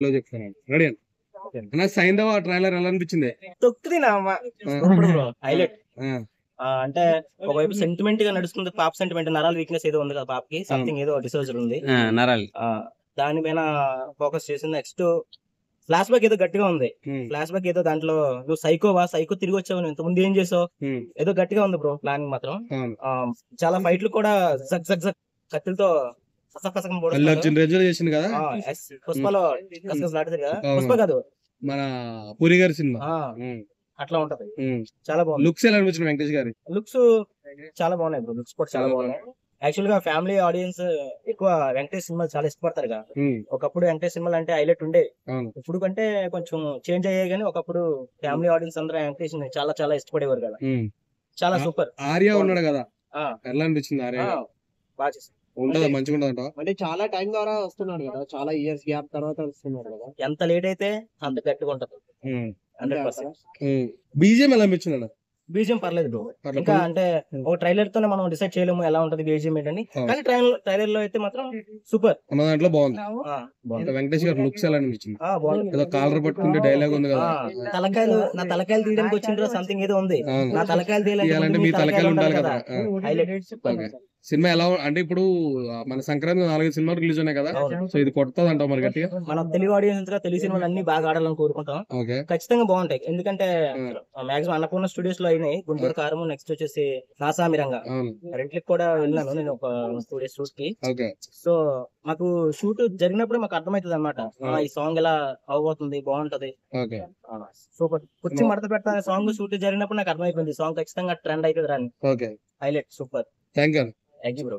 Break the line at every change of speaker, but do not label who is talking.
లో చెప్తాను. రెడీ అండి. అన్న సైంధవ ట్రైలర్ ఎలా అనిపించింది?
తొక్కిది నా అమ్మ.
ఆ,
సూపర్ బ్రో, హైలైట్.
ఆ,
అంటే ఒకవైపు సెంటిమెంట్ గా నడుస్తుంది, పాప సెంటిమెంట్, నరాల వీక్నెస్ ఏదో ఉంది కదా పాపకి, సంథింగ్ ఏదో డిసోజర్ ఉంది.
నరాలు
దాని మీద ఫోకస్ చేసింది. నెక్స్ట్ ఫ్లాష్ బ్యాక్ ఏదో గట్టిగా ఉంది.
ఉమ్,
ఫ్లాష్ బ్యాక్ ఏదో దాంట్లో నువ్వు సైకో తిరిగి వచ్చావు, నువ్వు ఇంత ముందు ఏం చేసావు,
ఉమ్,
ఏదో గట్టిగా ఉంది బ్రో. ప్లానింగ్ మాత్రం
అవును.
చాలా ఫైట్లు కూడా జగ్ జగ్ జగ్ కత్తులతో కసకసకం
అల్లు
పొడుస్తున్నారు.
అర్జున్ రెజ్యూల్ చేసింది కదా
పుష్పలో కసకసలాడుతుంది కదా,
అవును.
పుష్ప కాదు
మన పూరి గారి సినిమా.
ఆ, అట్లా ఉంటది.
ఉమ్.
చాలా బాగుంది.
లుక్స్ ఎలా అనిపించింది వెంకటేష్ గారి?
లుక్స్ చాలా బాగున్నాయి బ్రో, లుక్స్ కూడా చాలా
చాలా
బాగున్నాయి. యాక్చువల్ గా ఫ్యామిలీ ఆడియన్స్ ఎక్కువ వెంకటేష్ సినిమాలు చాలా ఇష్టపడతారు కదా.
ఉమ్,
ఒకప్పుడు వెంకటేష్ సినిమాలు అంటే హైలైట్ ఉండే,
అవును.
ఇప్పుడు కంటే కొంచెం చేంజ్ అయ్యాయి. కానీ ఒకప్పుడు ఫ్యామిలీ ఆడియన్స్ అందరూ వెంకటేష్ ని చాలా చాలా ఇష్టపడేవారు కదా.
ఉమ్.
చాలా
ఆ-
సూపర్.
ఆర్య ఉన్నాడు కదా,
ఆ,
ఎలా అనిపించింది ఆర్య?
ఆ, బాగా చేశారు.
ఉంటదా, మంచిగా ఉంటదంట?
అంటే చాలా టైం ద్వారా వస్తున్నాడు కదా, చాలా ఇయర్స్ గ్యాప్ తర్వాత వస్తున్నాడు కదా.
ఎంత లేట్ అయితే అంత గట్టిగా ఉంటది. 100%.
బీజిఎం ఎలా అనిపించింది అన్న?
బీజియం పర్లేదు బ్రో.
పర్లేదు.
ఇంకా అంటే ఒక ట్రైలర్ తోనే మనం డిసైడ్ చేయలేము ఎలా ఉంటది బీజియం ఏంటని.
అవును.
కానీ ట్రైలర్ లో అయితే మాత్రం సూపర్.
మన దాంట్లో బాగుంది.
బాగుంది.
వెంకటేష్ గారి లుక్స్ ఎలా అనిపించింది?
బాగుంది.
ఏదో కాలర్ పట్టుకుంటే డైలాగ్ ఉంది కదా.
నా తలకాయలు తీయడానికి వచ్చిండ్రో సంథింగ్ ఏదో ఉంది.
అవును.
నా తలకాయలు
తీయాలంటే మీ తలకాయలు ఉండాలి కదా.
హైలైట్.
ఓకే. సినిమా ఎలా అంటే ఇప్పుడు మన సంక్రాంతి 4 సినిమాలు రిలీజ్ ఉన్నాయి కదా,
అవును.
సో ఇది కొట్టదు అంటావు మరి గట్టిగా?
మనం తెలుగు ఆడియన్స్ గా తెలుగు సినిమాలు అన్ని బాగా ఆడాలని కోరుకుంటాం.
ఓకే.
ఖచ్చితంగా బాగుంటాయి. ఎందుకంటే మాక్సిమం అన్నపూర్ణ స్టూడియోస్ లో అయినాయి. గుంటూరు కారము, నెక్స్ట్ వచ్చేసి నాసామిరంగా
అవును.
రెంట్లకి కూడా వెళ్ళాను నేను ఒక 2 days షూట్ కి.
ఓకే.
సో మాకు షూట్ జరిగినప్పుడు మాకు అర్థమవుతుంది అనమాట, ఈ సాంగ్ ఎలా అవబోతుంది, బాగుంటది.
ఓకే.
సూపర్. కుర్చీ మడత పెట్టాలి సాంగ్ షూట్ జరిగినప్పుడు నాకు అర్థమైపోయింది సాంగ్ ఖచ్చితంగా ట్రెండ్ అవుతుంది రాని.
Okay.
Highlight. Super.
Thank you.
Thank you bro.